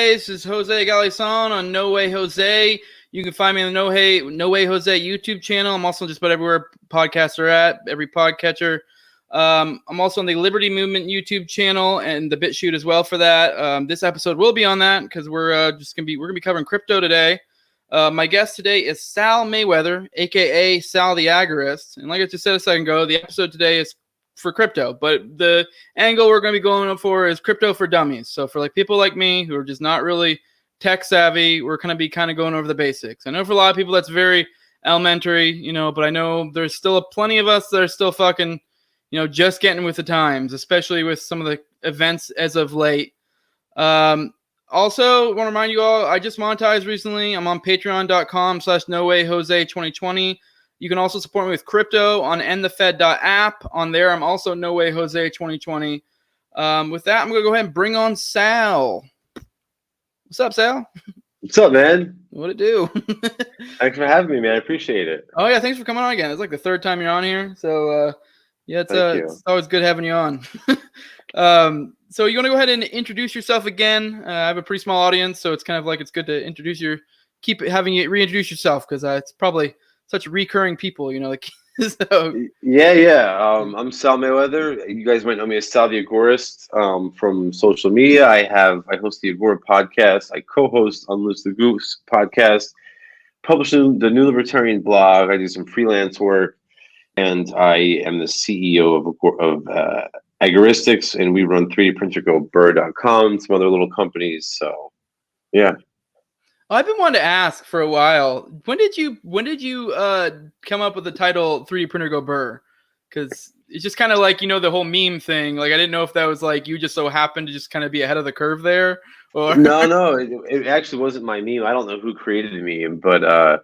guys. This is Jose Galison on No Way Jose. You can find me on the No Way Jose YouTube channel. I'm also just about everywhere podcasts are at, every podcatcher. I'm also on the Liberty Movement YouTube channel and the BitChute as well for that. This episode will be on that because we're gonna be covering crypto today. My guest today is Sal Mayweather, aka Sal the Agorist. And like I just said a second ago, the episode today is for crypto, but the angle we're going to be going up for is crypto for dummies. So for like people like me who are just not really tech savvy, we're going to be kind of going over the basics. I know for a lot of people that's very elementary, but I know there's still plenty of us that are still fucking, just getting with the times, especially with some of the events as of late. Also, I want to remind you all, I just monetized recently. I'm on patreon.com/NoWayJose2020. You can also support me with crypto on endthefed.app. On there, I'm also No Way Jose 2020. With that, I'm going to go ahead and bring on Sal. What's up, Sal? What's up, man? What'd it do? Thanks for having me, man. I appreciate it. Oh, yeah. Thanks for coming on again. It's like the third time you're on here. So, it's always good having you on. So you want to go ahead and introduce yourself again? I have a pretty small audience, so it's kind of like it's good to keep having you reintroduce yourself because it's probably such recurring people, So. Yeah. I'm Sal Mayweather. You guys might know me as Sal the Agorist from social media. I host the Agora podcast. I co-host Unloose the Goose podcast, publishing the New Libertarian blog. I do some freelance work, and I am the CEO of Agoristics, and we run 3dprintergoburr.com, some other little companies. So, yeah. I've been wanting to ask for a while. When did you come up with the title 3D Printer Go Burr? Because it's just kind of like the whole meme thing. Like I didn't know if that was like you just so happened to just kind of be ahead of the curve there, or no, it actually wasn't my meme. I don't know who created the meme, but I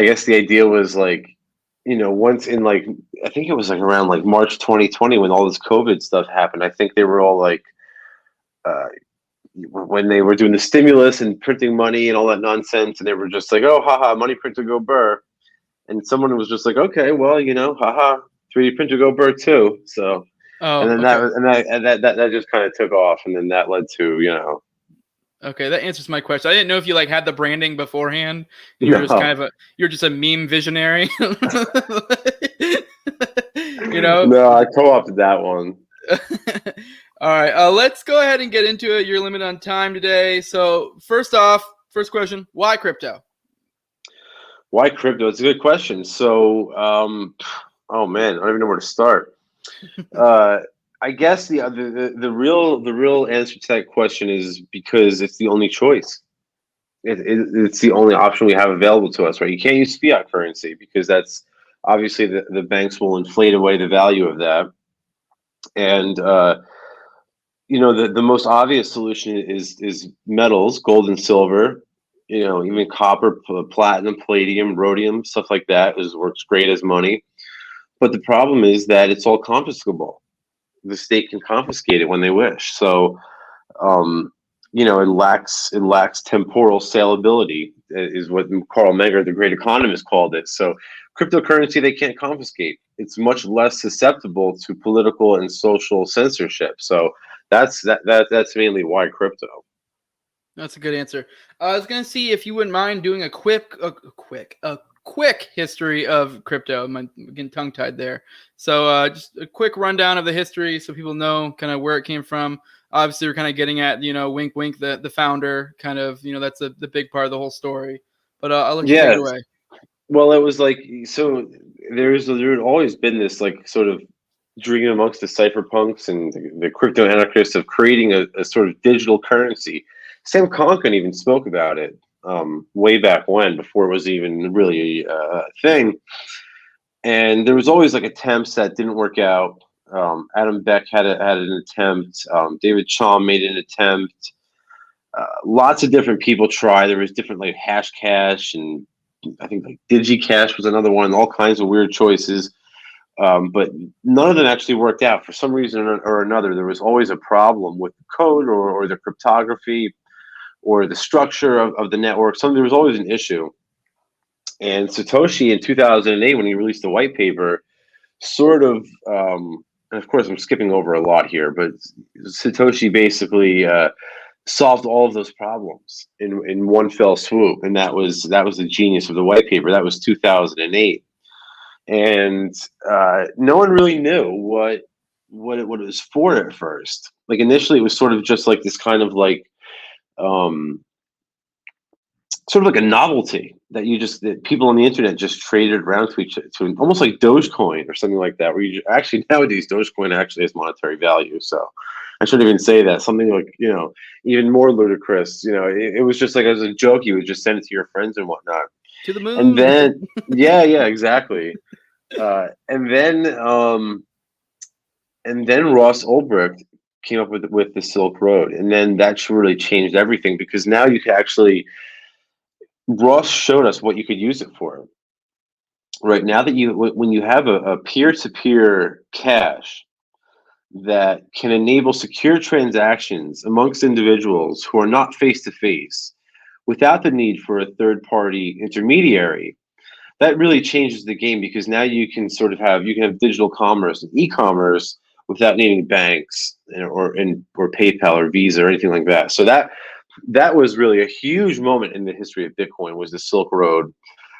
guess the idea was like, once in like I think it was like around like March 2020 when all this COVID stuff happened. I think they were all like. When they were doing the stimulus and printing money and all that nonsense, and they were just like, "Oh, haha, money printer go burr," and someone was just like, "Okay, well, haha, 3D printer go burr too." So, and then that just kind of took off, and then that led to Okay, that answers my question. I didn't know if you like had the branding beforehand. You were just you're just a meme visionary. No, I co-opted that one. All right, let's go ahead and get into it. You're limited on time today. So first question, why crypto? Why crypto? It's a good question. So, oh man, I don't even know where to start. I guess the real answer to that question is because it's the only choice. It's the only option we have available to us, right? You can't use fiat currency because that's obviously the banks will inflate away the value of that. And the most obvious solution is metals, gold and silver, even copper, platinum, palladium, rhodium, stuff like that works great as money. But the problem is that it's all confiscable. The state can confiscate it when they wish. So, it lacks temporal salability, is what Carl Menger, the great economist, called it. So cryptocurrency, they can't confiscate. It's much less susceptible to political and social censorship. So that's mainly why crypto. That's a good answer. I was gonna see if you wouldn't mind doing a quick history of crypto. I'm getting tongue tied there. So just a quick rundown of the history so people know kind of where it came from. Obviously, we're kind of getting at wink wink the founder kind of that's the big part of the whole story. But I'll let you take it away. Well, it was like so. There had always been this like sort of dream amongst the cypherpunks and the crypto anarchists of creating a sort of digital currency. Sam Konkin even spoke about it way back when, before it was even really a thing. And there was always like attempts that didn't work out. Adam Beck had an attempt. David Chaum made an attempt. Lots of different people tried. There was different like Hashcash, and I think like DigiCash was another one. All kinds of weird choices. But none of them actually worked out. For some reason or another, there was always a problem with the code or the cryptography or the structure of the network. There was always an issue. And Satoshi in 2008, when he released the white paper, sort of, and of course I'm skipping over a lot here, but Satoshi basically solved all of those problems in one fell swoop, and that was the genius of the white paper. That was 2008, and no one really knew what it was for at first. Like initially, it was sort of just like this kind of like um, sort of like a novelty that people on the internet just traded around to almost like Dogecoin or something like that. Where you actually nowadays Dogecoin actually has monetary value. So I shouldn't even say that. Something like even more ludicrous. It was just like as a joke. You would just send it to your friends and whatnot. To the And moon. then yeah, exactly. And then Ross Ulbricht came up with the Silk Road, and then that really changed everything because now you can actually Ross showed us what you could use it for. Right now that when you have a peer-to-peer cash that can enable secure transactions amongst individuals who are not face to face without the need for a third party intermediary, that really changes the game because now you can have digital commerce and e-commerce without needing banks or PayPal or Visa or anything like that. So that was really a huge moment in the history of Bitcoin, was the Silk Road.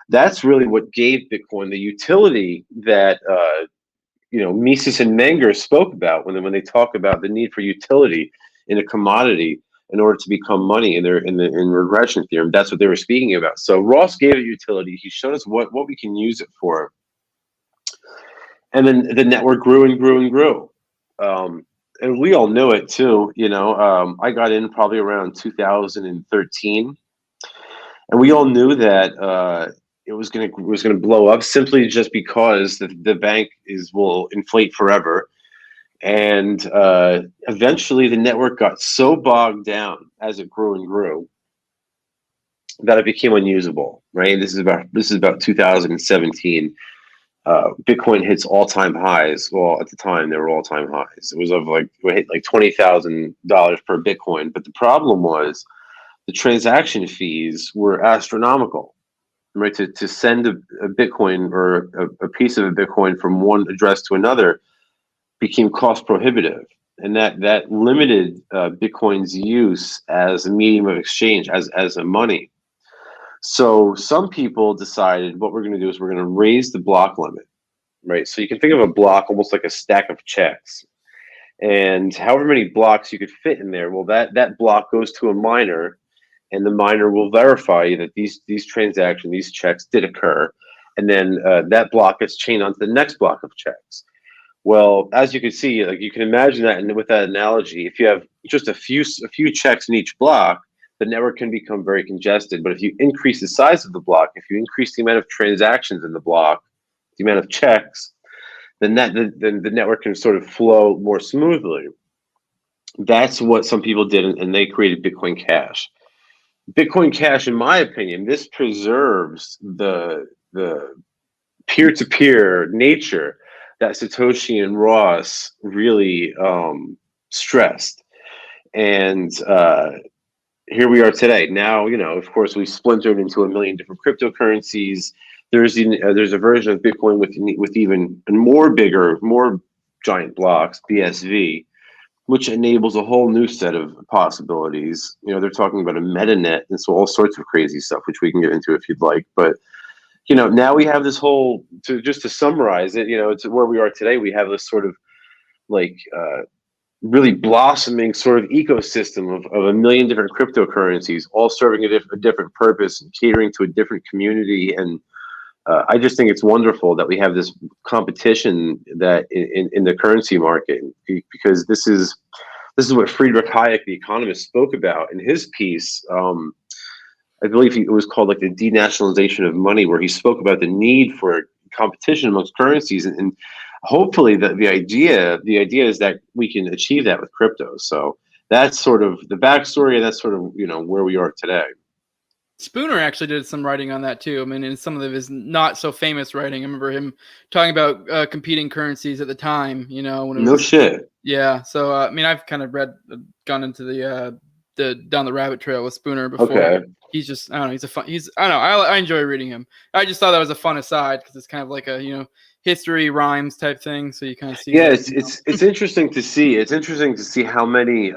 That's really what gave Bitcoin the utility that Mises and Menger spoke about when they talk about the need for utility in a commodity in order to become money in regression theorem. That's what they were speaking about. So Ross gave it utility. He showed us what we can use it for, and then the network grew and grew and grew. And we all knew it too. I got in probably around 2013, and we all knew that it was gonna blow up simply just because the bank will inflate forever, and eventually the network got so bogged down as it grew and grew that it became unusable. Right, this is about 2017. Bitcoin hits all-time highs. Well, at the time they were all-time highs. It was we hit like $20,000 per Bitcoin, but the problem was the transaction fees were astronomical. Right, to send a Bitcoin or a piece of a Bitcoin from one address to another became cost prohibitive, and that limited Bitcoin's use as a medium of exchange, as a money. So some people decided what we're going to do is we're going to raise the block limit. Right, so you can think of a block almost like a stack of checks, and however many blocks you could fit in there, well, that block goes to a miner, and the miner will verify that these transactions, these checks did occur, and then that block gets chained onto the next block of checks. Well, as you can see, like you can imagine that, and with that analogy, if you have just a few checks in each block, the network can become very congested. But if you increase the size of the block, if you increase the amount of transactions in the block, the amount of checks, then the network can sort of flow more smoothly. That's what some people did, and they created Bitcoin Cash. Bitcoin Cash, in my opinion, this preserves the peer-to-peer nature that Satoshi and Ross really stressed. And here we are today. Now, of course, we splintered into a million different cryptocurrencies. There's a version of Bitcoin with even more bigger, more giant blocks, BSV, which enables a whole new set of possibilities. They're talking about a metanet and so all sorts of crazy stuff, which we can get into if you'd like. But now we have this whole, to summarize it, it's where we are today. We have this sort of like really blossoming sort of ecosystem of a million different cryptocurrencies, all serving a different purpose and catering to a different community. And I just think it's wonderful that we have this competition that in the currency market, because this is what Friedrich Hayek, the economist, spoke about in his piece. I believe it was called like the denationalization of money, where he spoke about the need for competition amongst currencies, and hopefully the idea is that we can achieve that with crypto. So that's sort of the backstory, and that's sort of where we are today. Spooner actually did some writing on that too. I mean, in some of his not so famous writing, I remember him talking about competing currencies at the time. When it was, no shit. Yeah. So I mean, I've kind of gone into the down the rabbit trail with Spooner before. Okay. He's just, I don't know. I enjoy reading him. I just thought that was a fun aside because it's kind of like a history rhymes type thing. So you kind of see. Yeah, it's interesting to see. It's interesting to see how many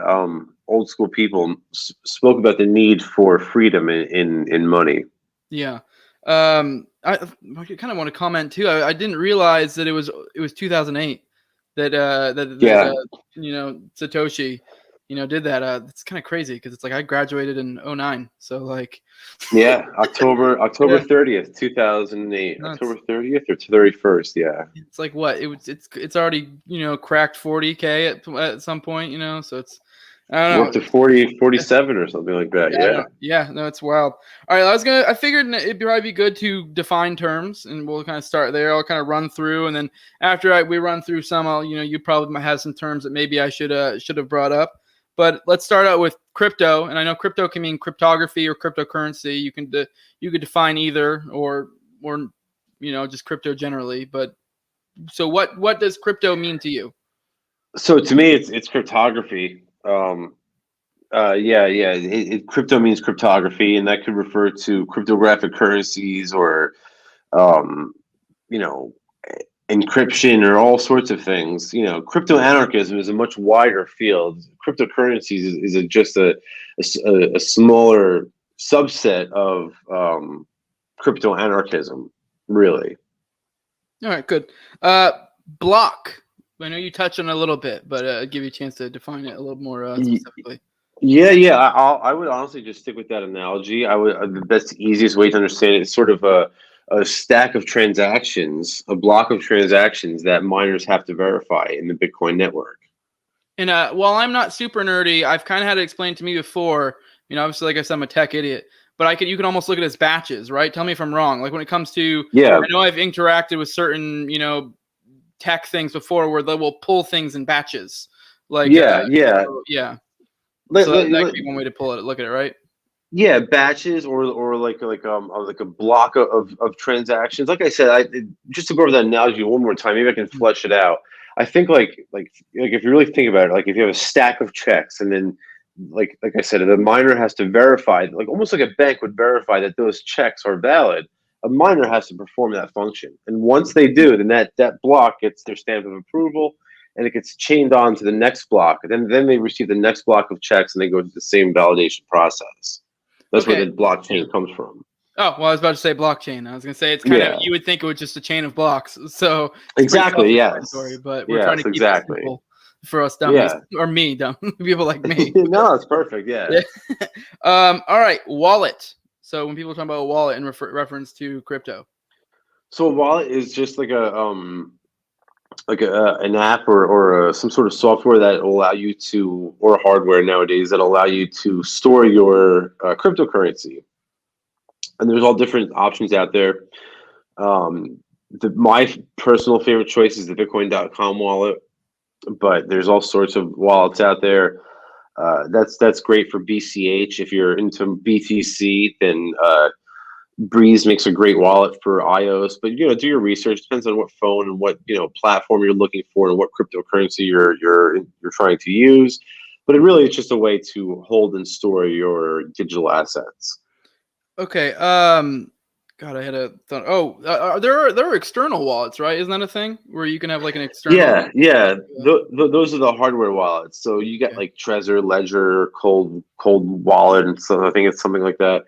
old school people spoke about the need for freedom in money. Yeah. I kind of want to comment too. I didn't realize that it was 2008 that Satoshi did that. It's kind of crazy because it's like I graduated in 09, so like Yeah, October Yeah. 30th, 2008. Nuts. October 30th or 31st, yeah. It's like what it's already cracked 40K at some point, so it's I We're don't up know. to 40, 47 or something like that. Yeah. Yeah, no, it's wild. All right, I figured it'd probably be good to define terms, and we'll kind of start there. I'll kind of run through, and then after we run through some, you probably might have some terms that maybe I should have brought up. But let's start out with crypto, and I know crypto can mean cryptography or cryptocurrency. You could define either, or just crypto generally. But so what does crypto mean to you? So to me, it's cryptography. Crypto means cryptography, and that could refer to cryptographic currencies or, um, you know, encryption or all sorts of things. Crypto anarchism is a much wider field. Cryptocurrencies is just a smaller subset of crypto anarchism, really. All right, good. Block. I know you touched on it a little bit, but I'll give you a chance to define it a little more specifically. Yeah. I would honestly just stick with that analogy. That's the easiest way to understand it. It's sort of a stack of transactions, a block of transactions that miners have to verify in the Bitcoin network. And while I'm not super nerdy, I've kind of had it explained to me before. Obviously, like I said, I'm a tech idiot, but you can almost look at it as batches, right? Tell me if I'm wrong. Like when it comes to, Yeah, I know I've interacted with certain, tech things before where they will pull things in batches. Like yeah. yeah. Let, So let, that let- could be one way to look at it, right? yeah, batches or like a block of transactions. Like I said, just to go over that analogy one more time, maybe I can flesh it out. I think like if you really think about it, like if you have a stack of checks and then like I said, the miner has to verify, like almost like a bank would verify that those checks are valid. A miner has to perform that function, and once they do, then that block gets their stamp of approval, and it gets chained on to the next block. And then they receive the next block of checks, and they go through the same validation process. That's where the blockchain comes from. Oh, well, I was about to say blockchain. I was going to say it's kind of, you would think it was just a chain of blocks. So exactly, yes. But we're trying to keep it simple for us dummies, or me, dumb people like me. No, it's perfect. Yeah. All right, wallet. So when people talk about a wallet in reference to crypto, so a wallet is just like an app or some sort of software that will allow you to, or hardware nowadays that allow you to store your cryptocurrency. And there's all different options out there. My personal favorite choice is the Bitcoin.com wallet, but there's all sorts of wallets out there. That's great for BCH. If you're into BTC, then Breeze makes a great wallet for iOS, but do your research. Depends on what phone and what platform you're looking for and what cryptocurrency you're trying to use. But it really is just a way to hold and store your digital assets. Okay. God, I had a thought. Oh, there are external wallets, right? Isn't that a thing where you can have like an external? Yeah. Those are the hardware wallets. So you got like Trezor, Ledger, Cold Wallet, and so I think it's something like that.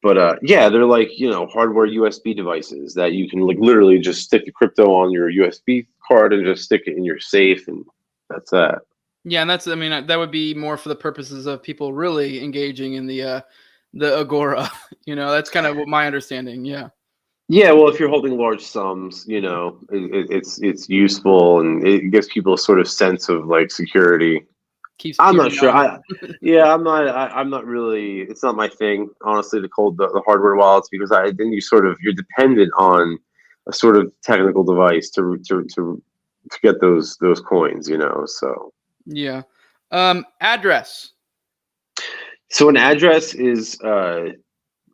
But they're like hardware USB devices that you can like literally just stick the crypto on your USB card and just stick it in your safe, and that's that. Yeah, and that would be more for the purposes of people really engaging in the Agora. That's kind of what my understanding. Yeah. Yeah, well, if you're holding large sums, it's useful and it gives people a sort of sense of like security. I'm not sure. I'm not really. It's not my thing, honestly, to hold the hardware wallets because then you're dependent on a sort of technical device to get those coins. So yeah. Address. So an address is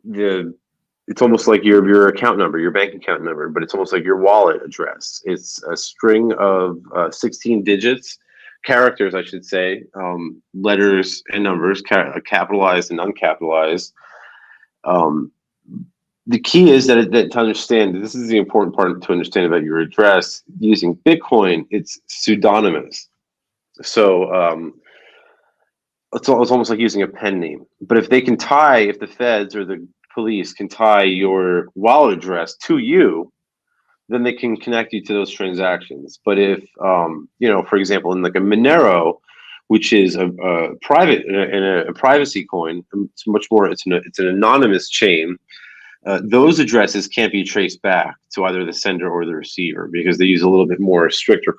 it's almost like your account number, your bank account number, but it's almost like your wallet address. It's a string of 16 digits. Characters, I should say, letters and numbers, capitalized and uncapitalized. The key is that to understand, this is the important part to understand about your address. Using Bitcoin, it's pseudonymous. So it's almost like using a pen name. But if the feds or the police can tie your wallet address to you, then they can connect you to those transactions. But if, for example, in like a Monero, which is a private and a privacy coin, it's much more. It's an anonymous chain. Those addresses can't be traced back to either the sender or the receiver because they use a little bit more stricter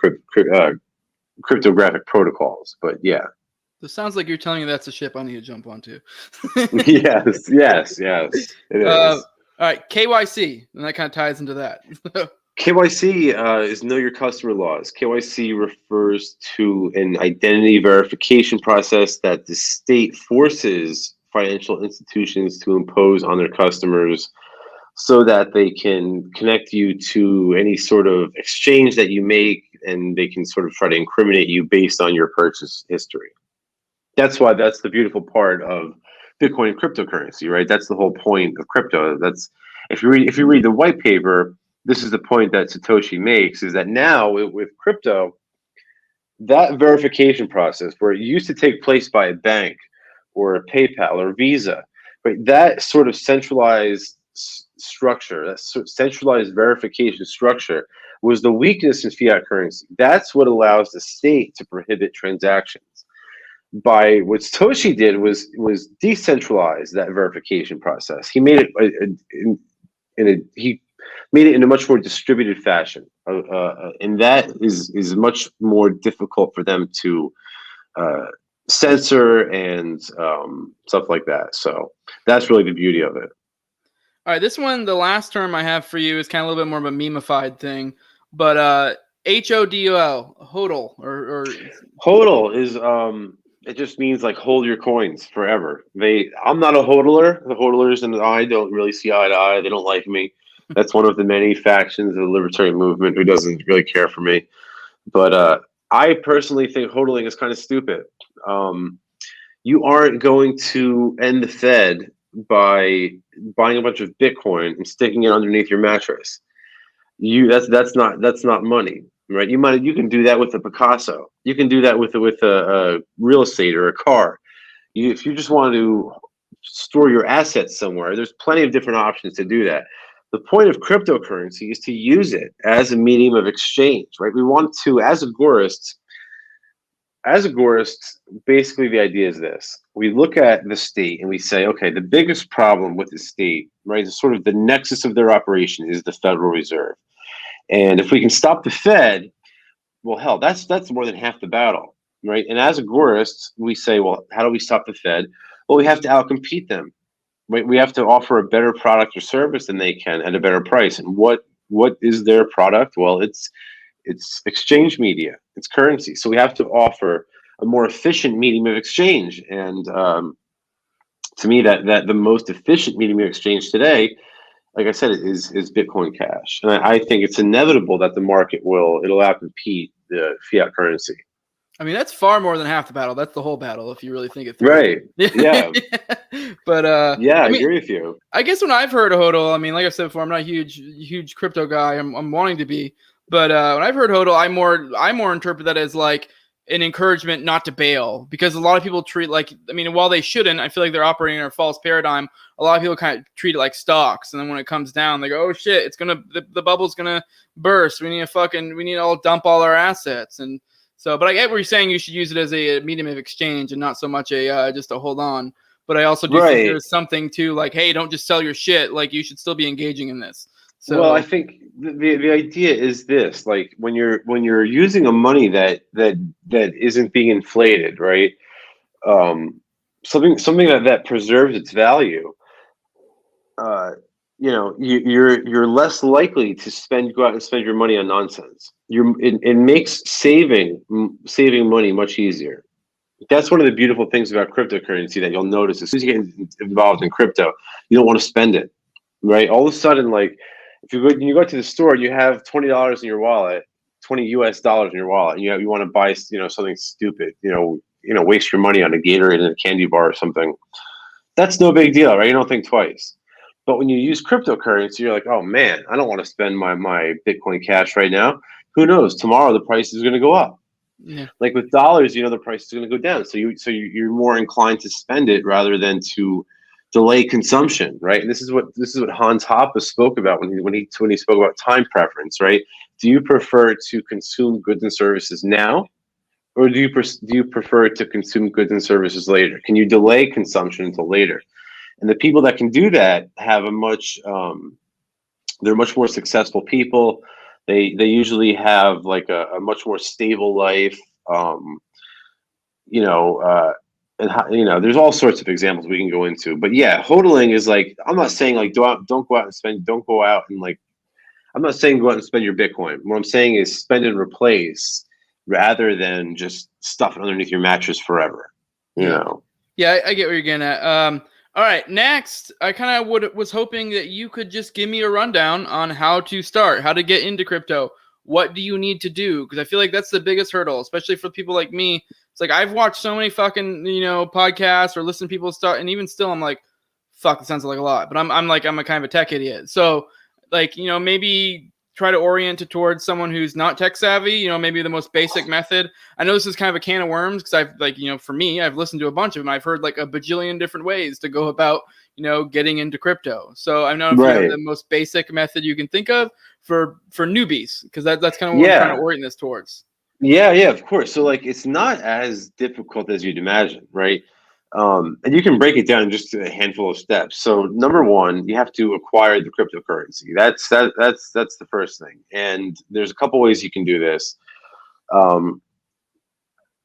cryptographic protocols. But yeah. It sounds like you're telling me that's a ship I need to jump onto. Yes. It is. All right, KYC, and that kind of ties into that. KYC is Know Your Customer laws. KYC refers to an identity verification process that the state forces financial institutions to impose on their customers so that they can connect you to any sort of exchange that you make, and they can sort of try to incriminate you based on your purchase history. That's the beautiful part of Bitcoin and cryptocurrency, right? That's the whole point of crypto. That's if you read the white paper, this is the point that Satoshi makes, is that now with crypto, that verification process where it used to take place by a bank or a PayPal or Visa, right? That sort of centralized structure, that centralized verification structure was the weakness in fiat currency. That's what allows the state to prohibit transactions. By what Satoshi did was decentralize that verification process. He made it he made it in a much more distributed fashion, and that is much more difficult for them to censor and stuff like that. So that's really the beauty of it. All right, this one, the last term I have for you is kind of a little bit more of a memeified thing, but HODL, HODL, or HODL is it just means like hold your coins forever. I'm not a hodler. The hodlers and I don't really see eye to eye. They don't like me. That's one of the many factions of the libertarian movement who doesn't really care for me. But I personally think hodling is kind of stupid. You aren't going to end the Fed by buying a bunch of Bitcoin and sticking it underneath your mattress. That's not money. Right, you can do that with a Picasso. You can do that with a real estate or a car. If you just want to store your assets somewhere, there's plenty of different options to do that. The point of cryptocurrency is to use it as a medium of exchange, right? We want to, as agorists, basically the idea is this: we look at the state and we say, okay, the biggest problem with the state, right, is sort of the nexus of their operation is the Federal Reserve. And if we can stop the Fed, well, hell, that's more than half the battle, right? And as agorists, we say, well, how do we stop the Fed? Well, we have to outcompete them, right? We have to offer a better product or service than they can at a better price. And what is their product? Well, it's exchange media, it's currency. So we have to offer a more efficient medium of exchange. And to me, that the most efficient medium of exchange today, like I said, is Bitcoin Cash. And I think it's inevitable that the market it'll outcompete the fiat currency. I mean, that's far more than half the battle. That's the whole battle, if you really think it through. Right. Yeah. But yeah, I mean, agree with you. I guess when I've heard of HODL, I mean, like I said before, I'm not a huge crypto guy. I'm wanting to be. But when I've heard HODL, I more interpret that as like an encouragement not to bail, because a lot of people treat while they shouldn't, I feel like they're operating in a false paradigm. A lot of people kind of treat it like stocks, and then when it comes down, they go, "Oh shit, the bubble's gonna burst. We need to dump all our assets." And so, but I get what you're saying. You should use it as a medium of exchange and not so much just to hold on. But I also do think there's something to like, hey, don't just sell your shit. Like, you should still be engaging in this. So, well, I think the idea is this: like when you're using a money that isn't being inflated, right? Something that preserves its value. You're less likely to go out and spend your money on nonsense. It makes saving money much easier. That's one of the beautiful things about cryptocurrency that you'll notice as soon as you get involved in crypto, you don't want to spend it, right? All of a sudden, like if you go to the store, you have $20 in your wallet, $20 US in your wallet, and you want to buy something stupid, waste your money on a Gatorade and a candy bar or something. That's no big deal, right? You don't think twice. But when you use cryptocurrency, you're like, oh man, I don't want to spend my Bitcoin Cash right now. Who knows? Tomorrow the price is going to go up. Yeah. Like with dollars, you know, the price is going to go down. You're more inclined to spend it rather than to delay consumption, right? And this is what Hans Hoppe spoke about when he spoke about time preference, right? Do you prefer to consume goods and services now, or do you prefer to consume goods and services later? Can you delay consumption until later? And the people that can do that have they're much more successful people. They usually have like a much more stable life. Um, you know, and how, you know, there's all sorts of examples we can go into. But yeah, hodling is like, I'm not saying like don't go out and spend, don't go out and like, I'm not saying go out and spend your Bitcoin. What I'm saying is spend and replace rather than just stuff it underneath your mattress forever. You know. Yeah, I get where you're getting at. All right, next, I kind of was hoping that you could just give me a rundown on how to start, how to get into crypto. What do you need to do? Because I feel like that's the biggest hurdle, especially for people like me. It's like I've watched so many fucking podcasts or listened to people start, and even still, I'm like, fuck, it sounds like a lot. But I'm a kind of a tech idiot. So like maybe try to orient it towards someone who's not tech savvy. Maybe the most basic method. I know this is kind of a can of worms because I've for me, I've listened to a bunch of them. I've heard like a bajillion different ways to go about getting into crypto. So I know if you have the most basic method you can think of for newbies, because that's kind of what I'm trying to orient this towards. Yeah, of course. So like it's not as difficult as you'd imagine, right? And you can break it down in just a handful of steps. So number one, you have to acquire the cryptocurrency. That's the first thing. And there's a couple ways you can do this.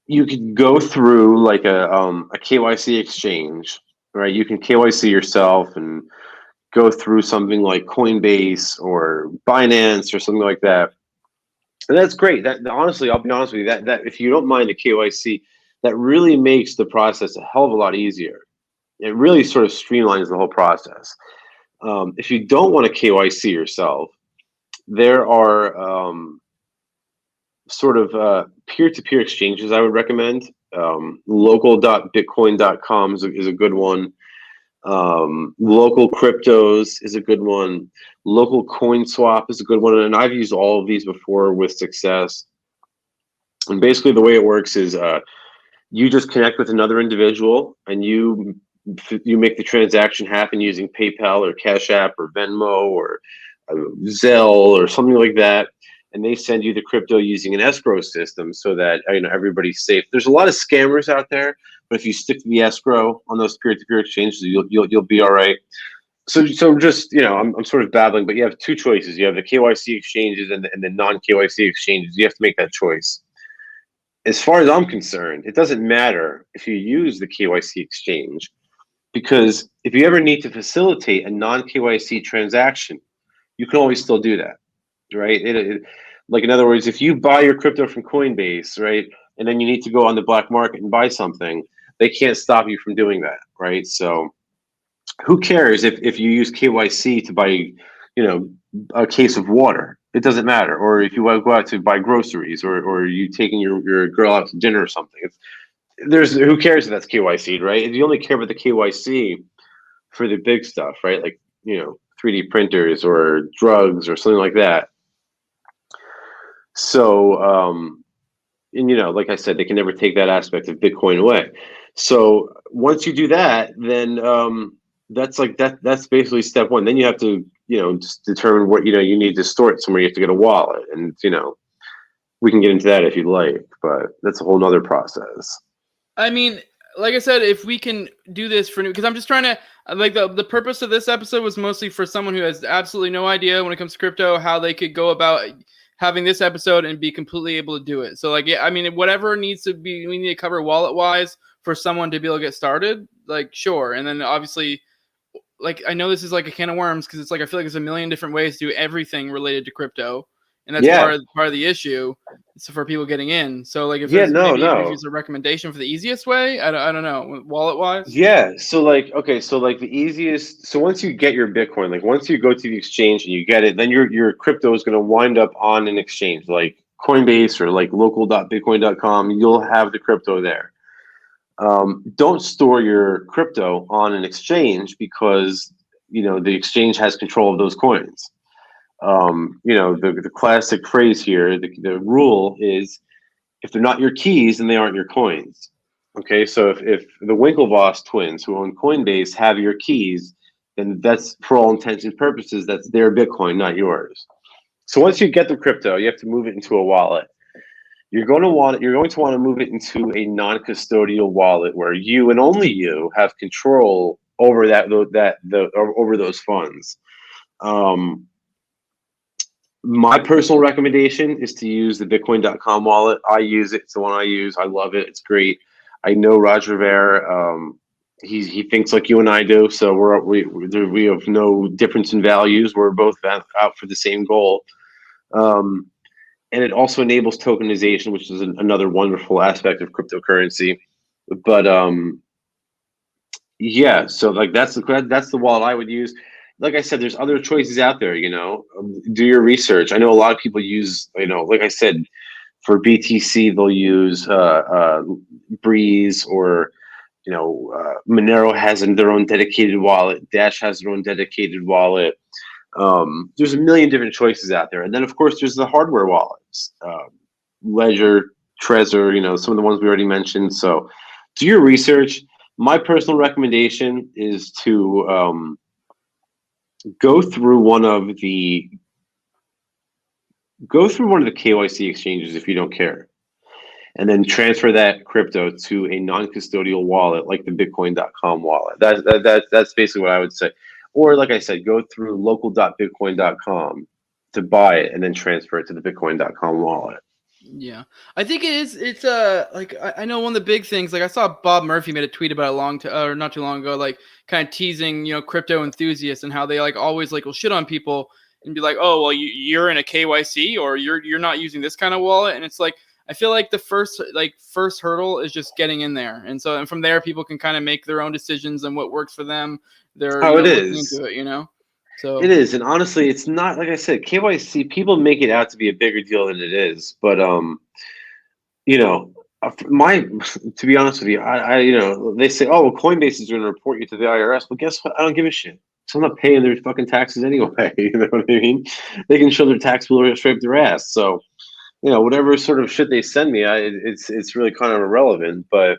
You could go through like a KYC exchange, right? You can KYC yourself and go through something like Coinbase or Binance or something like that. And that's great. That honestly, I'll be honest with you, that if you don't mind the KYC, that really makes the process a hell of a lot easier. It really sort of streamlines the whole process. If you don't want to KYC yourself, there are sort of peer-to-peer exchanges I would recommend. Local.bitcoin.com is a good one. Local cryptos is a good one. Local coin swap is a good one. And I've used all of these before with success. And basically the way it works is you just connect with another individual and you make the transaction happen using PayPal or Cash App or Venmo or Zelle or something like that. And they send you the crypto using an escrow system so that everybody's safe. There's a lot of scammers out there, but if you stick to the escrow on those peer-to-peer exchanges, you'll be all right. So just I'm sort of babbling, but you have two choices. You have the KYC exchanges and the non-KYC exchanges. You have to make that choice. As far as I'm concerned, it doesn't matter if you use the KYC exchange, because if you ever need to facilitate a non-KYC transaction, you can always still do that, right? Like in other words, if you buy your crypto from Coinbase, right, and then you need to go on the black market and buy something, they can't stop you from doing that, right? So who cares if you use KYC to buy, a case of water? It doesn't matter. Or if you want to go out to buy groceries, or you taking your girl out to dinner or something. Who cares if that's KYC, right? If you only care about the KYC for the big stuff, right? Like 3D printers or drugs or something like that. So and like I said, they can never take that aspect of Bitcoin away. So once you do that, then that's basically step one. Then you have to just determine what you need to store it somewhere. You have to get a wallet, and we can get into that if you'd like, but that's a whole nother process. I mean, like I said, if we can do this for new, because I'm just trying to like the purpose of this episode was mostly for someone who has absolutely no idea when it comes to crypto, how they could go about having this episode and be completely able to do it. So like, yeah, I mean, whatever needs to be, we need to cover wallet wise for someone to be able to get started, like, sure. And then obviously, like, I know this is like a can of worms because it's like I feel like there's a million different ways to do everything related to crypto, and that's part of the issue. So for people getting in, so like if there's a recommendation for the easiest way, I don't know, wallet wise. Yeah, so like the easiest. So once you get your Bitcoin, like once you go to the exchange and you get it, then your crypto is going to wind up on an exchange like Coinbase or like local.bitcoin.com. You'll have the crypto there. Don't store your crypto on an exchange because the exchange has control of those coins. The classic phrase here, the rule is, If they're not your keys, then they aren't your coins. Okay, so if the Winklevoss twins who own Coinbase have your keys, then that's, for all intents and purposes, that's their Bitcoin, not yours. So once you get the crypto, you have to move it into a wallet. You're going to want to move it into a non-custodial wallet where you and only you have control over over those funds. My personal recommendation is to use the Bitcoin.com wallet. I use it. It's the one I use. I love it. It's great. I know Roger Ver. He thinks like you and I do. So we have no difference in values. We're both out for the same goal. And it also enables tokenization, which is another wonderful aspect of cryptocurrency. But yeah, so like that's the wallet I would use. Like I said, there's other choices out there, do your research. I know a lot of people use, like I said, for BTC, they'll use Breeze, or, Monero has their own dedicated wallet. Dash has their own dedicated wallet. There's a million different choices out there. And then, of course, there's the hardware wallets, Ledger, Trezor, some of the ones we already mentioned. So do your research. My personal recommendation is to go through one of the KYC exchanges if you don't care, and then transfer that crypto to a non-custodial wallet like the Bitcoin.com wallet. That's basically what I would say. Or like I said, go through local.bitcoin.com to buy it and then transfer it to the Bitcoin.com wallet. Yeah, I think it's like I know one of the big things, like I saw Bob Murphy made a tweet about it not too long ago, like kind of teasing, crypto enthusiasts and how they like always like will shit on people and be like, oh, well, you're in a KYC or you're not using this kind of wallet. And it's like, I feel like the first hurdle is just getting in there. And from there, people can kind of make their own decisions on what works for them. They're looking into it, So it is. And honestly, it's not, like I said, KYC, people make it out to be a bigger deal than it is. But, to be honest with you, they say, oh, well, Coinbase is going to report you to the IRS. Well, guess what? I don't give a shit. So I'm not paying their fucking taxes anyway. You know what I mean? They can show their tax bill straight up their ass. So, whatever sort of shit they send me, it's really kind of irrelevant. But,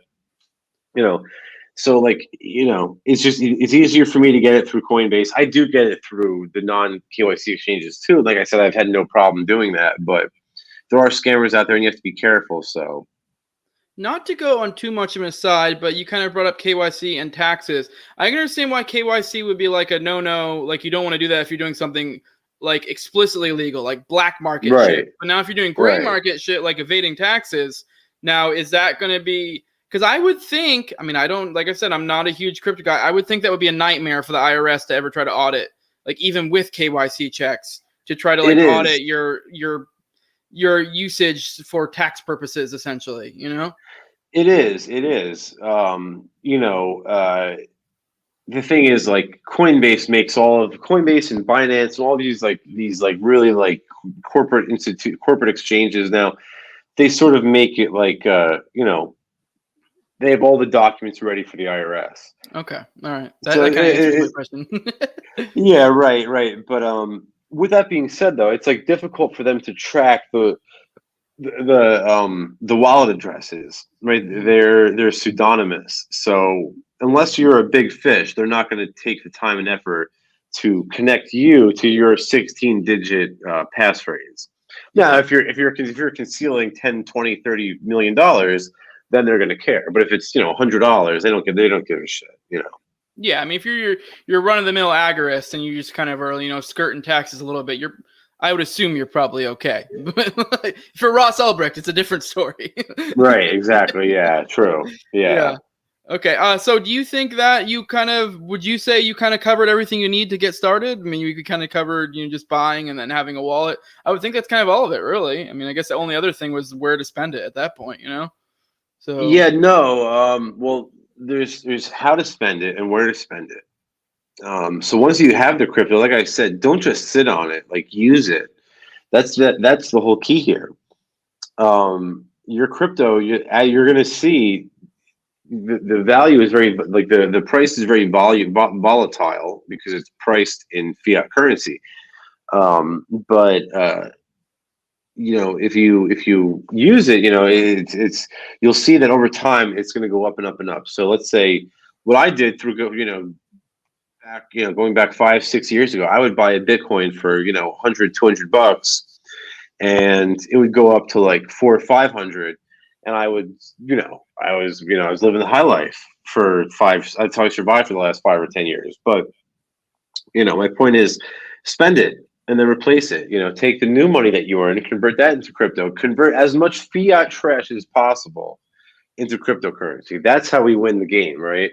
so like, it's easier for me to get it through Coinbase. I do get it through the non-KYC exchanges too. Like I said, I've had no problem doing that, but there are scammers out there and you have to be careful. So not to go on too much of an aside, but you kind of brought up KYC and taxes. I can understand why KYC would be like a no-no, like you don't want to do that if you're doing something like explicitly illegal, like black market shit. But now if you're doing gray market shit, like evading taxes, now is that going to be, because I would think, I don't, like I said, I'm not a huge crypto guy. I would think that would be a nightmare for the IRS to ever try to audit, like even with KYC checks, to try to like audit your usage for tax purposes, essentially, It is. The thing is, like, Coinbase and Binance and all these really like corporate exchanges now, they sort of make it like they have all the documents ready for the IRS. Okay, all right. That kind of answers my question. Yeah, right. But with that being said, though, it's like difficult for them to track the wallet addresses, right? They're pseudonymous. So unless you're a big fish, they're not going to take the time and effort to connect you to your 16-digit passphrase. Now, if you're concealing 10, 20, 30 million dollars, then they're going to care. But if it's $100, they don't give a shit. Yeah, if you're run of the mill agorist and you just kind of are skirting taxes a little bit, I would assume you're probably okay. For Ross Ulbricht, it's a different story. Right. Exactly. Yeah. True. Yeah. Okay. So do you think that would you say you kind of covered everything you need to get started? You kind of covered, just buying and then having a wallet. I would think that's kind of all of it, really. I guess the only other thing was where to spend it at that point, So yeah, no. Well, there's how to spend it and where to spend it. So once you have the crypto, like I said, don't just sit on it. Like, use it. That's the whole key here. Your crypto, you're going to see the value is very, like, the price is very volatile because it's priced in fiat currency. But if you use it, it's you'll see that over time it's going to go up and up and up. So let's say what I did through back, going back 5-6 years ago, I would buy a Bitcoin for 100-200 bucks, and it would go up to like 400 or 500, and I would I was living the high life for five. That's how I survived for the last 5 or 10 years. But my point is, spend it and then replace it. Take the new money that you earn and convert that into crypto. Convert as much fiat trash as possible into cryptocurrency. That's how we win the game, right?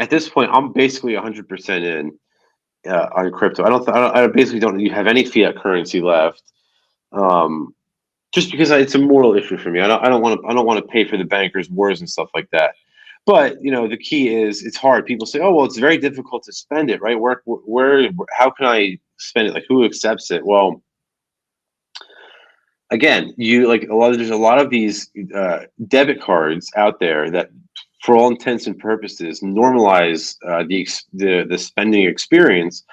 At this point, I'm basically 100% in on crypto. I basically don't have any fiat currency left. Just because it's a moral issue for me. I don't want to pay for the bankers' wars and stuff like that. But the key is it's hard. People say, "Oh, well, it's very difficult to spend it, right? Where how can I spend it? Like, who accepts it?" Well, again, there's a lot of these debit cards out there that, for all intents and purposes, normalize the spending experience,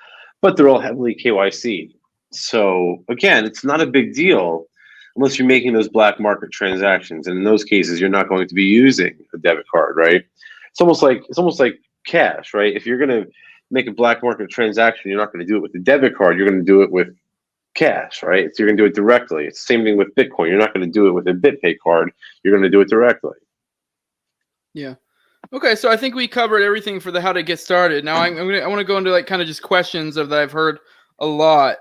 but they're all heavily KYC. So again, it's not a big deal unless you're making those black market transactions, and in those cases, you're not going to be using a debit card, right? It's almost like cash, right? If you're going to make a black market transaction, you're not going to do it with a debit card. You're going to do it with cash, right? So you're going to do it directly. It's the same thing with Bitcoin. You're not going to do it with a BitPay card. You're going to do it directly. Yeah. Okay, so I think we covered everything for the how to get started. Now I want to go into like kind of just questions that I've heard a lot.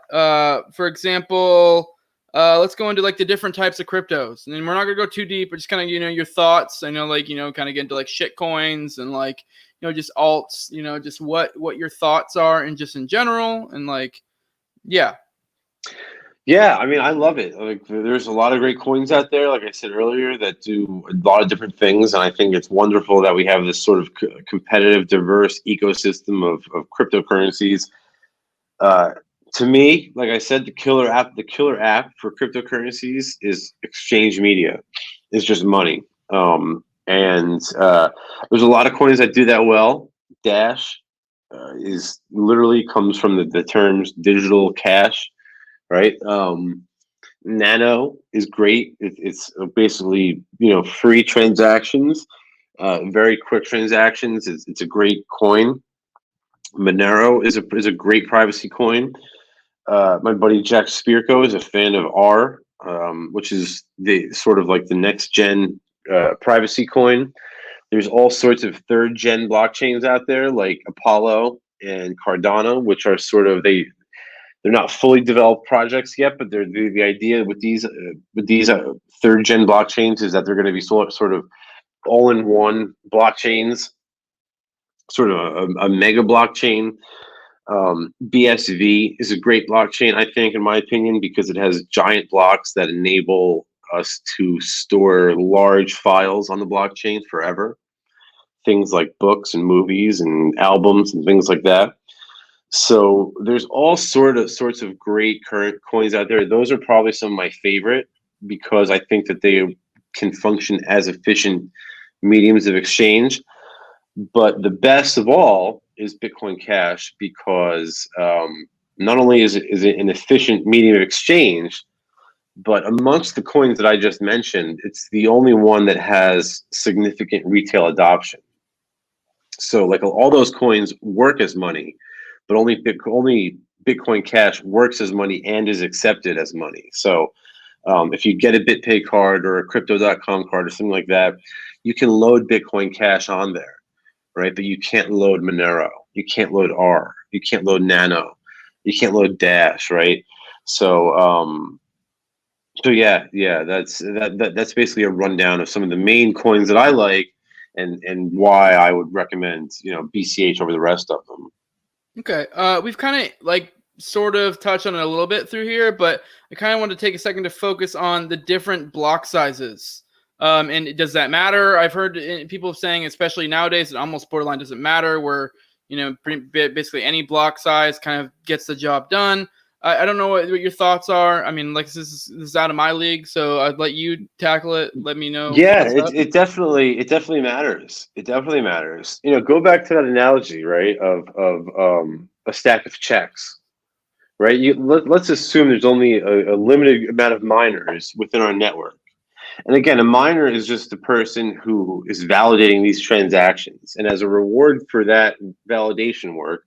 For example, let's go into like the different types of cryptos, and then we're not gonna go too deep, but just kind of your thoughts. I know kind of get into like shit coins and like just alts. Just what your thoughts are and just in general and like yeah. Yeah, I mean, I love it. Like, there's a lot of great coins out there, like I said earlier, that do a lot of different things, and I think it's wonderful that we have this sort of competitive, diverse ecosystem of cryptocurrencies. To me, like I said, the killer app for cryptocurrencies is exchange media. It's just money, and there's a lot of coins that do that well. Dash is literally comes from the terms digital cash, right? Nano is great. It's basically free transactions, very quick transactions. It's a great coin. Monero is a great privacy coin. My buddy Jack Spirko is a fan of R, which is the sort of like the next gen privacy coin. There's all sorts of third gen blockchains out there, like Apollo and Cardano, which are sort of they're not fully developed projects yet, but they're the idea with these third gen blockchains is that they're going to be sort of all in one blockchains, sort of a mega blockchain. BSV is a great blockchain, I think, in my opinion, because it has giant blocks that enable us to store large files on the blockchain forever. Things like books and movies and albums and things like that. So there's all sorts of great current coins out there. Those are probably some of my favorite because I think that they can function as efficient mediums of exchange. But the best of all is Bitcoin Cash because not only is it an efficient medium of exchange, but amongst the coins that I just mentioned, it's the only one that has significant retail adoption. So like all those coins work as money, but only Bitcoin Cash works as money and is accepted as money. So if you get a BitPay card or a Crypto.com card or something like that, you can load Bitcoin Cash on there, right? But you can't load Monero, you can't load R, you can't load Nano, you can't load Dash, right? So that's basically a rundown of some of the main coins that I like and why I would recommend BCH over the rest of them. Okay. We've kind of like sort of touched on it a little bit through here, but I kind of want to take a second to focus on the different block sizes. And does that matter? I've heard people saying, especially nowadays, it almost borderline doesn't matter where, basically any block size kind of gets the job done. I don't know what your thoughts are. I mean, like this is out of my league, so I'd let you tackle it. Let me know. Yeah, it definitely matters. It definitely matters. Go back to that analogy, right? Of a stack of checks, right? Let's assume there's only a limited amount of miners within our network. And again, a miner is just the person who is validating these transactions. And as a reward for that validation work,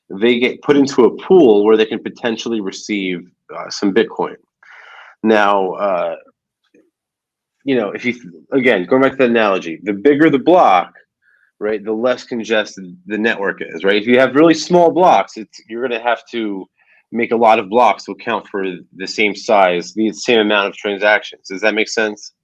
they get put into a pool where they can potentially receive some Bitcoin. Now, if you, again, going back to the analogy, the bigger the block, right, the less congested the network is, right? If you have really small blocks, you're going to have to make a lot of blocks to account for the same size, the same amount of transactions. Does that make sense?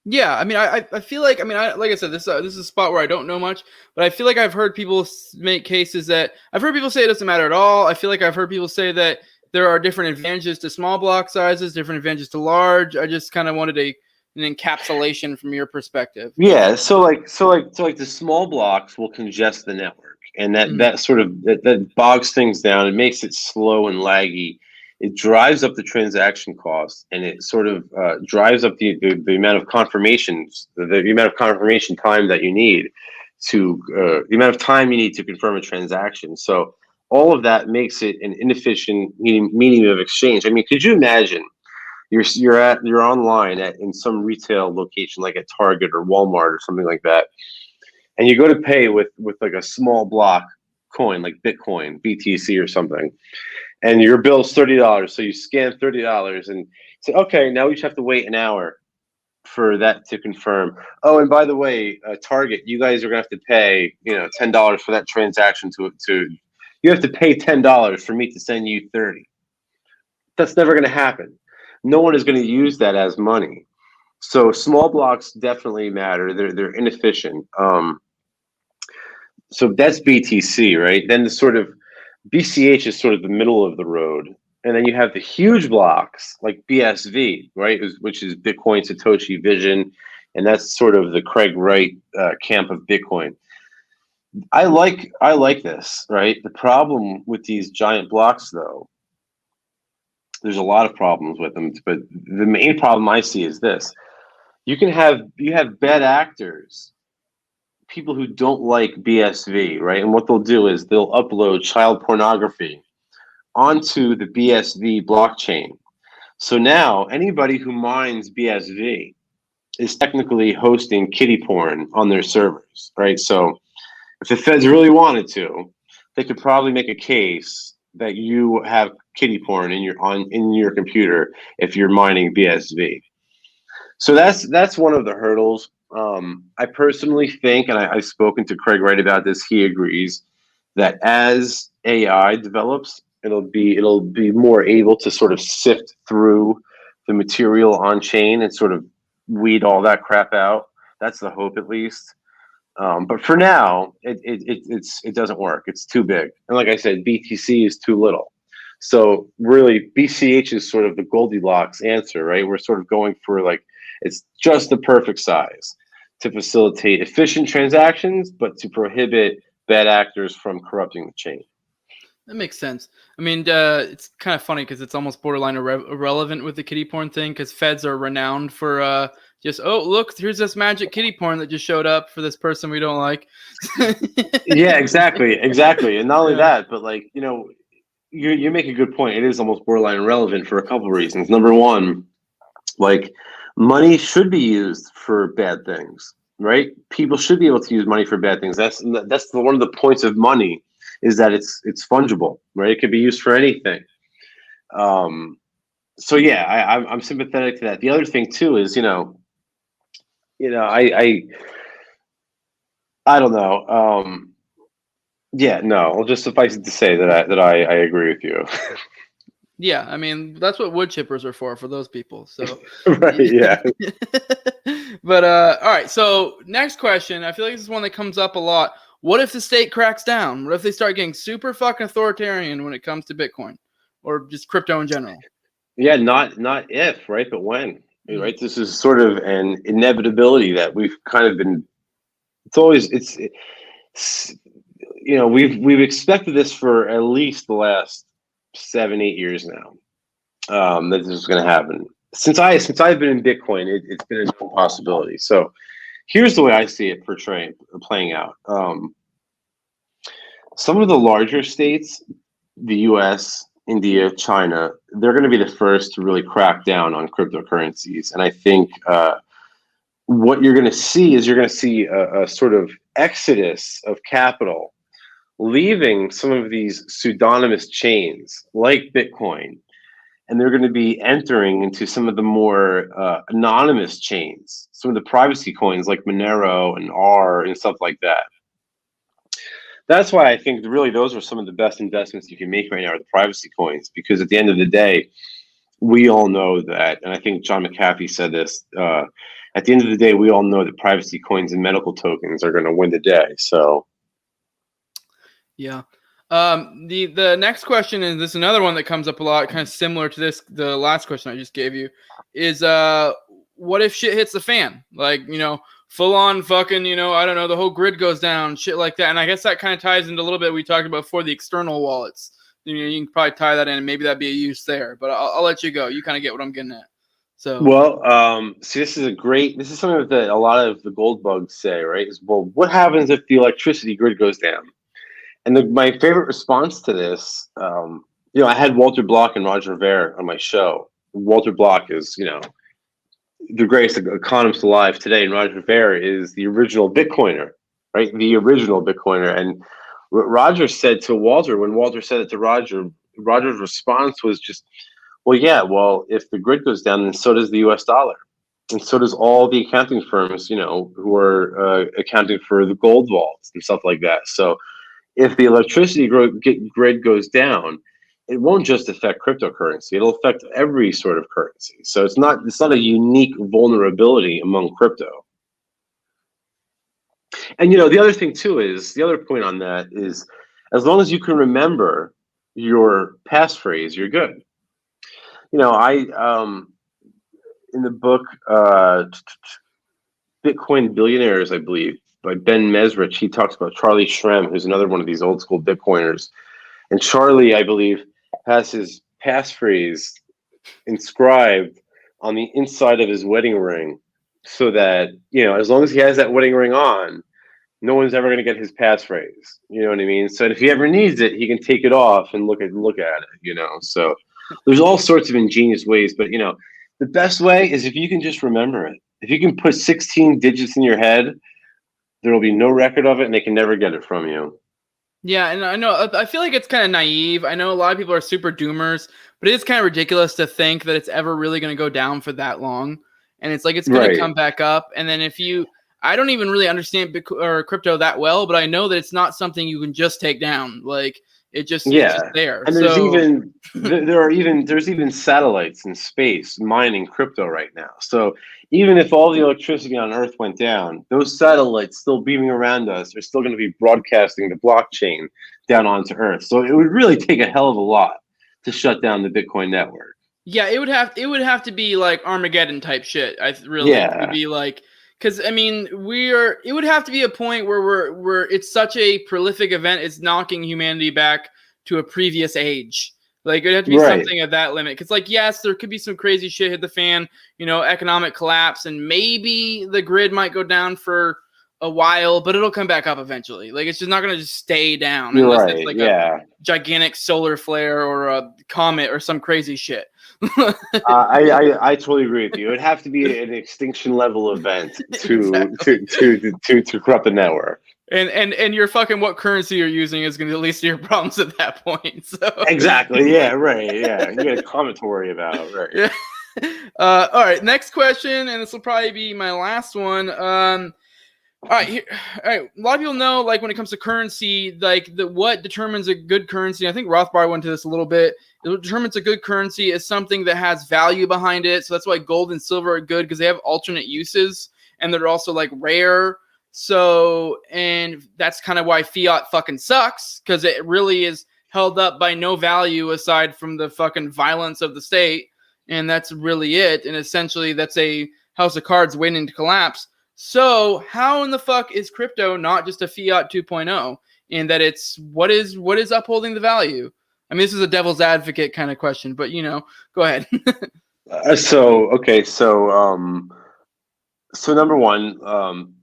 Yeah, I mean, I feel like, like I said, this is a spot where I don't know much, but I feel like I've heard people make cases that I've heard people say it doesn't matter at all. I feel like I've heard people say that there are different advantages to small block sizes, different advantages to large. I just kind of wanted an encapsulation from your perspective. Yeah, so the small blocks will congest the network, and that bogs things down. It makes it slow and laggy. It drives up the transaction costs, and it sort of drives up the amount of confirmations, the amount of confirmation time that you need to the amount of time you need to confirm a transaction. So all of that makes it an inefficient medium of exchange. I mean, could you imagine? You're online in some retail location like at Target or Walmart or something like that, and you go to pay with like a small block coin like Bitcoin, BTC or something, and your bill's $30. So you scan $30 and say, okay, now we just have to wait an hour for that to confirm. Oh, and by the way, Target, you guys are gonna have to pay $10 for that transaction to you have to pay $10 for me to send you 30. That's never gonna happen. No one is going to use that as money. So small blocks definitely matter. They're inefficient. So that's BTC, right? Then the sort of BCH is sort of the middle of the road. And then you have the huge blocks like BSV, right? Which is Bitcoin Satoshi Vision. And that's sort of the Craig Wright camp of Bitcoin. I like this, right? The problem with these giant blocks, though, there's a lot of problems with them, but the main problem I see is this: you have bad actors, people who don't like BSV, right? And what they'll do is they'll upload child pornography onto the BSV blockchain. So now anybody who mines BSV is technically hosting kiddie porn on their servers, right? So if the feds really wanted to, they could probably make a case that you have kiddie porn in your computer if you're mining BSV. So that's one of the hurdles. I personally think, and I've spoken to Craig Wright about this. He agrees that as AI develops, it'll be more able to sort of sift through the material on chain and sort of weed all that crap out. That's the hope, at least. But for now, it doesn't work. It's too big, and like I said, BTC is too little. So really, BCH is sort of the Goldilocks answer, right? We're sort of going for it's just the perfect size to facilitate efficient transactions, but to prohibit bad actors from corrupting the chain. That makes sense. I mean, it's kind of funny because it's almost borderline irrelevant with the kiddie porn thing, because feds are renowned for just, oh, look, here's this magic kiddie porn that just showed up for this person we don't like. Yeah, exactly. And not only that, but you make a good point. It is almost borderline irrelevant for a couple of reasons. Number one, money should be used for bad things, right? People should be able to use money for bad things. That's one of the points of money, is that it's fungible, right? It could be used for anything. So yeah, I'm sympathetic to that. The other thing too is, I don't know. Yeah, no, I'll just suffice it to say that I agree with you. Yeah, I mean, that's what wood chippers are for those people. So right, yeah. But all right, so next question. I feel like this is one that comes up a lot. What if the state cracks down? What if they start getting super fucking authoritarian when it comes to Bitcoin or just crypto in general? Yeah, not if, right, but when. Right? This is sort of an inevitability that we've kind of been. We've expected this for at least the last 7-8 years now. That this is going to happen. Since I've been in Bitcoin, it's been a possibility. So here's the way I see it playing out. Some of the larger states, the U.S., India, China, they're going to be the first to really crack down on cryptocurrencies. And I think what you're going to see is you're going to see a sort of exodus of capital leaving some of these pseudonymous chains like Bitcoin, and they're going to be entering into some of the more anonymous chains, some of the privacy coins like Monero and R and stuff like that. That's why I think really those are some of the best investments you can make right now are the privacy coins, because at the end of the day, we all know that, and I think John McAfee said this, at the end of the day, we all know that privacy coins and medical tokens are going to win the day. So, yeah. The next question, and this is another one that comes up a lot, kind of similar to this, the last question I just gave you, is what if shit hits the fan? Like, full on fucking, I don't know, the whole grid goes down, shit like that. And I guess that kind of ties into a little bit we talked about before, the external wallets. You can probably tie that in, and maybe that'd be a use there. But I'll let you go. You kind of get what I'm getting at. So, well, see, this is something that a lot of the gold bugs say, right? Is, well, what happens if the electricity grid goes down? And my favorite response to this, I had Walter Block and Roger Ver on my show. Walter Block is, the greatest economist alive today, and Roger Ver is the original Bitcoiner, right? The original Bitcoiner. And what Roger said to Walter, when Walter said it to Roger, Roger's response was just, well, if the grid goes down, then so does the US dollar. And so does all the accounting firms, who are accounting for the gold vaults and stuff like that. So if the electricity grid goes down, it won't just affect cryptocurrency. It'll affect every sort of currency. So it's not a unique vulnerability among crypto. And the other thing too is, the other point on that is, as long as you can remember your passphrase, you're good. I in the book Bitcoin Billionaires, I believe, by Ben Mesrich, he talks about Charlie Shrem, who's another one of these old school Bitcoiners. And Charlie, I believe, has his passphrase inscribed on the inside of his wedding ring, so that, as long as he has that wedding ring on, no one's ever going to get his passphrase. You know what I mean? So if he ever needs it, he can take it off and look at it, So there's all sorts of ingenious ways, but the best way is if you can just remember it. If you can put 16 digits in your head, there will be no record of it, and they can never get it from you. Yeah, and I feel like it's kind of naive. I know a lot of people are super doomers, but it is kind of ridiculous to think that it's ever really going to go down for that long. And it's like it's going to come back up. And then I don't even really understand Bitcoin or crypto that well, but I know that it's not something you can just take down. Like it's just there. And there's even satellites in space mining crypto right now. So even if all the electricity on Earth went down, those satellites still beaming around us are still going to be broadcasting the blockchain down onto Earth. So it would really take a hell of a lot to shut down the Bitcoin network. Yeah, it would have to be like Armageddon type shit. It would be like, because it would have to be a point where it's such a prolific event, it's knocking humanity back to a previous age. Like it'd have to be something at that limit. Because yes, there could be some crazy shit hit the fan, economic collapse, and maybe the grid might go down for a while, but it'll come back up eventually. Like it's just not gonna just stay down unless it's like a gigantic solar flare or a comet or some crazy shit. I totally agree with you. It would have to be an extinction level event to corrupt the network. And your fucking what currency you're using is going to lead to your problems at that point. So exactly, yeah, right, yeah. You get a comment to worry about, right? Yeah. All right, next question, and this will probably be my last one. All right. A lot of people know, like when it comes to currency, what determines a good currency. I think Rothbard went to this a little bit. What determines a good currency is something that has value behind it. So that's why gold and silver are good, because they have alternate uses, and they're also like rare. So, and that's kind of why fiat fucking sucks, because it really is held up by no value aside from the fucking violence of the state. And that's really it. And essentially that's a house of cards waiting to collapse. So how in the fuck is crypto not just a fiat 2.0 in that it's what is upholding the value? I mean, this is a devil's advocate kind of question, but go ahead. So number one,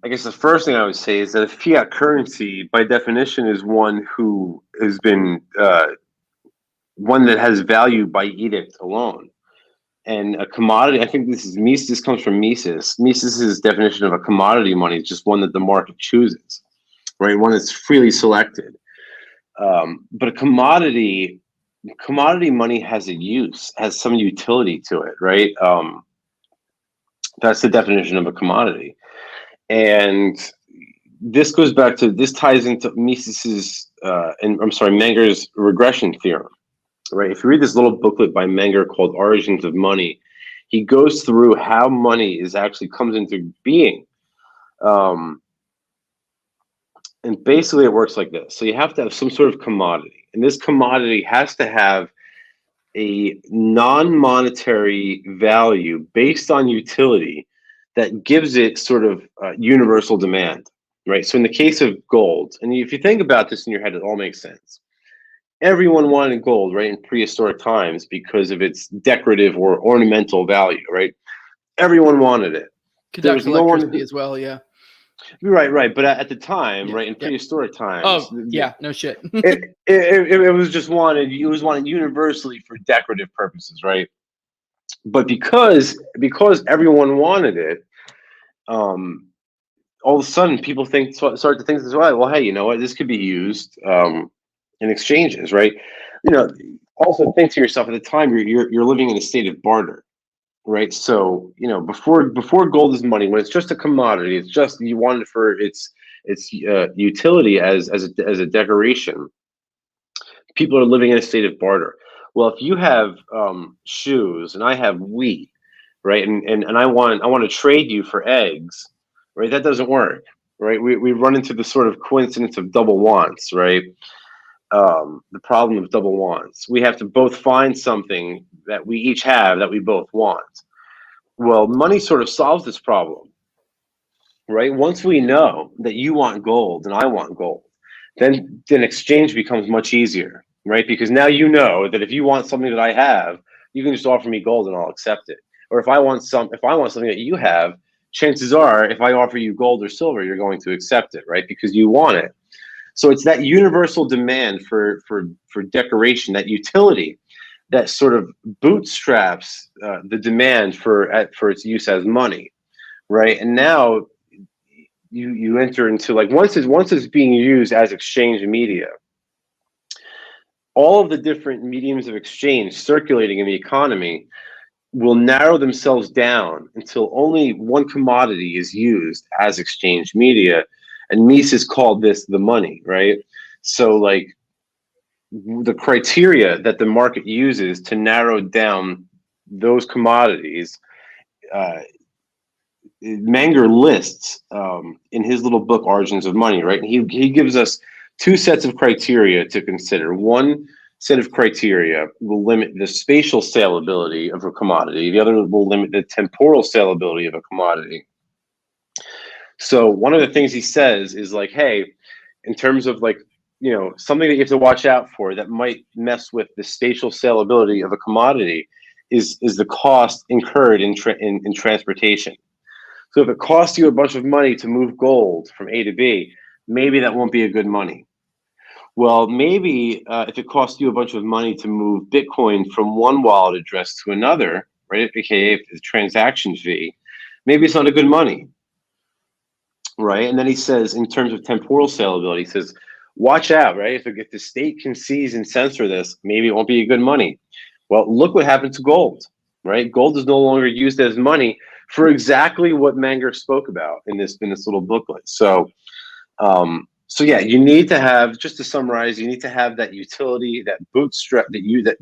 I guess the first thing I would say is that a fiat currency, by definition, is one who has been one that has value by edict alone. And a commodity, I think this comes from Mises. Mises's definition of a commodity money is just one that the market chooses, right? One that's freely selected. But a commodity money has a use, has some utility to it, right? That's the definition of a commodity. And this ties into Menger's regression theorem, right? If you read this little booklet by Menger called Origins of Money, he goes through how money comes into being. And basically it works like this. So you have to have some sort of commodity, and this commodity has to have a non-monetary value based on utility that gives it sort of universal demand, right? So in the case of gold, and if you think about this in your head, it all makes sense. Everyone wanted gold, right, in prehistoric times because of its decorative or ornamental value, right? Everyone wanted it. There was no one as well, yeah. Right. But at the time, right, in prehistoric times, no shit. it was just wanted. It was wanted universally for decorative purposes, right? But because everyone wanted it, all of a sudden people start to think this way. Well, hey, you know what? This could be used in exchanges, right? Also think to yourself, at the time you're living in a state of barter, right? So before gold is money, when it's just a commodity, it's just you want it for its utility as a decoration. People are living in a state of barter. Well, if you have shoes and I have wheat, right, and I want to trade you for eggs, right? That doesn't work, right? We run into the sort of coincidence of double wants, right? The problem of double wants. We have to both find something that we each have that we both want. Well, money sort of solves this problem, right? Once we know that you want gold and I want gold, then exchange becomes much easier, right? Because now you know that if you want something that I have, you can just offer me gold and I'll accept it. Or if I want something that you have, chances are if I offer you gold or silver, you're going to accept it, right? Because you want it. So it's that universal demand for decoration, that utility, that sort of bootstraps the demand for its use as money, right? And now you enter into, like, once it's being used as exchange media, all of the different mediums of exchange circulating in the economy will narrow themselves down until only one commodity is used as exchange media. And Mises called this the money, right? So, like, the criteria that the market uses to narrow down those commodities, Menger lists in his little book, Origins of Money, right? And he gives us two sets of criteria to consider. One set of criteria will limit the spatial salability of a commodity. The other will limit the temporal salability of a commodity. So one of the things he says is, like, hey, in terms of, like, something that you have to watch out for that might mess with the spatial salability of a commodity is the cost incurred in transportation. So if it costs you a bunch of money to move gold from A to B, maybe that won't be a good money. Well, maybe if it costs you a bunch of money to move Bitcoin from one wallet address to another, right, aka the transaction fee, maybe it's not a good money, right? And then he says, in terms of temporal salability, he says, watch out, right? If the state can seize and censor this, maybe it won't be a good money. Well, look what happened to gold, right? Gold is no longer used as money for exactly what Menger spoke about in this little booklet. So yeah, you need to have, just to summarize, you need to have that utility, that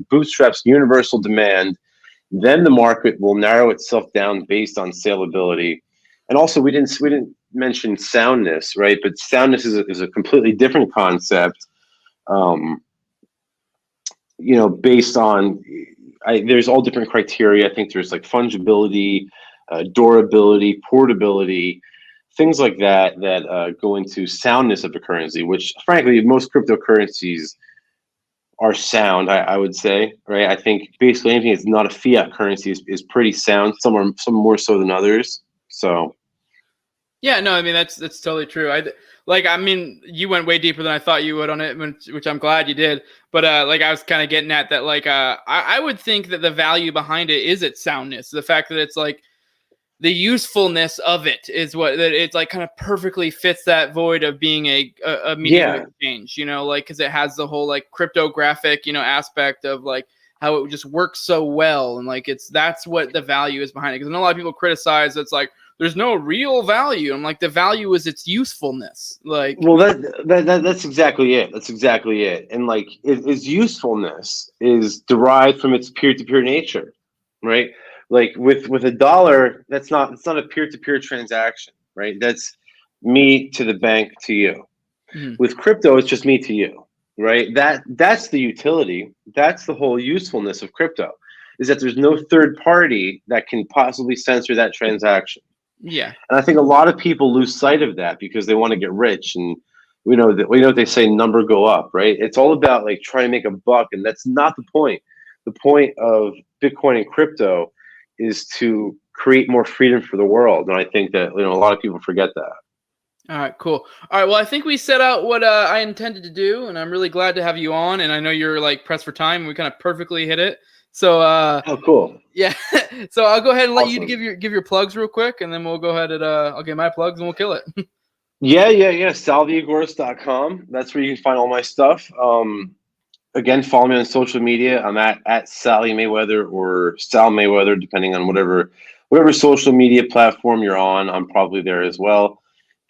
bootstraps universal demand. Then the market will narrow itself down based on salability. And also, we didn't mention soundness, right? But soundness is a completely different concept. Based on, there's all different criteria. I think there's, like, fungibility, durability, portability, things like that go into soundness of a currency, which, frankly, most cryptocurrencies are sound, I would say, right? I think basically anything that's not a fiat currency is pretty sound, some more so than others. So Yeah, no, I mean that's totally true. I mean, you went way deeper than I thought you would on it, which I'm glad you did. But like I was kind of getting at that, like I would think that the value behind it is its soundness, the fact that it's like the usefulness of it is what that it's like kind of perfectly fits that void of being a medium of exchange, you know, like because it has the whole like cryptographic, you know, aspect of like how it just works so well, and like that's what the value is behind it. Because I know a lot of people criticize it's like there's no real value. I'm like the value is its usefulness. Like, well, that's exactly it. That's exactly it. And like its usefulness is derived from its peer-to-peer nature, right? Like with a dollar, it's not a peer-to-peer transaction, right? That's me to the bank to you. mm-hmm. With crypto, it's just me to you, right? That's the utility. That's the whole usefulness of crypto, is that there's no third party that can possibly censor that transaction. Yeah. And I think a lot of people lose sight of that because they want to get rich, and we know what they say, number go up, right? It's all about like trying to make a buck, and that's not the point. The point of Bitcoin and crypto is to create more freedom for the world, and I think that a lot of people forget that. All right, cool. All right, well, I think we set out what I intended to do, and I'm really glad to have you on. And I know you're like pressed for time, and we kind of perfectly hit it. So, oh, cool. Yeah. So I'll go ahead and let Awesome. you give your plugs real quick, and then we'll go ahead and I'll get my plugs, and we'll kill it. Yeah. Salviagorist.com. That's where you can find all my stuff. Again, follow me on social media. I'm at Sally Mayweather or Sal Mayweather, depending on whatever social media platform you're on. I'm probably there as well.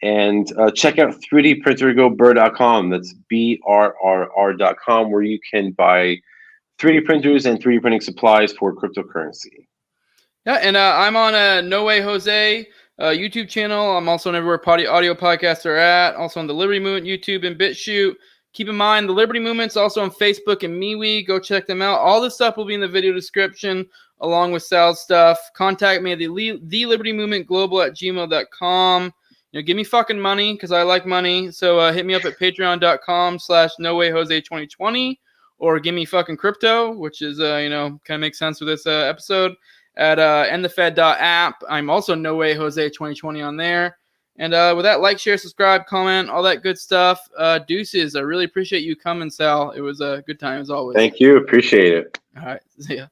And check out 3dprintergobird.com. That's BRRR.com, where you can buy 3D printers and 3D printing supplies for cryptocurrency. Yeah, and I'm on No Way Jose YouTube channel. I'm also on everywhere audio podcasts are at. Also on the Liberty Movement YouTube and BitChute. Keep in mind, the Liberty Movement's also on Facebook and MeWe. Go check them out. All this stuff will be in the video description, along with Sal's stuff. Contact me at the Liberty Movement Global at gmail.com. Give me fucking money because I like money. So hit me up at patreon.com/NoWayJose2020, or give me fucking crypto, which is kind of makes sense with this episode, at endthefed.app. I'm also No Way Jose 2020 on there. And with that, like, share, subscribe, comment, all that good stuff. Deuces. I really appreciate you coming, Sal. It was a good time as always. Thank you. Appreciate it. All right. See ya.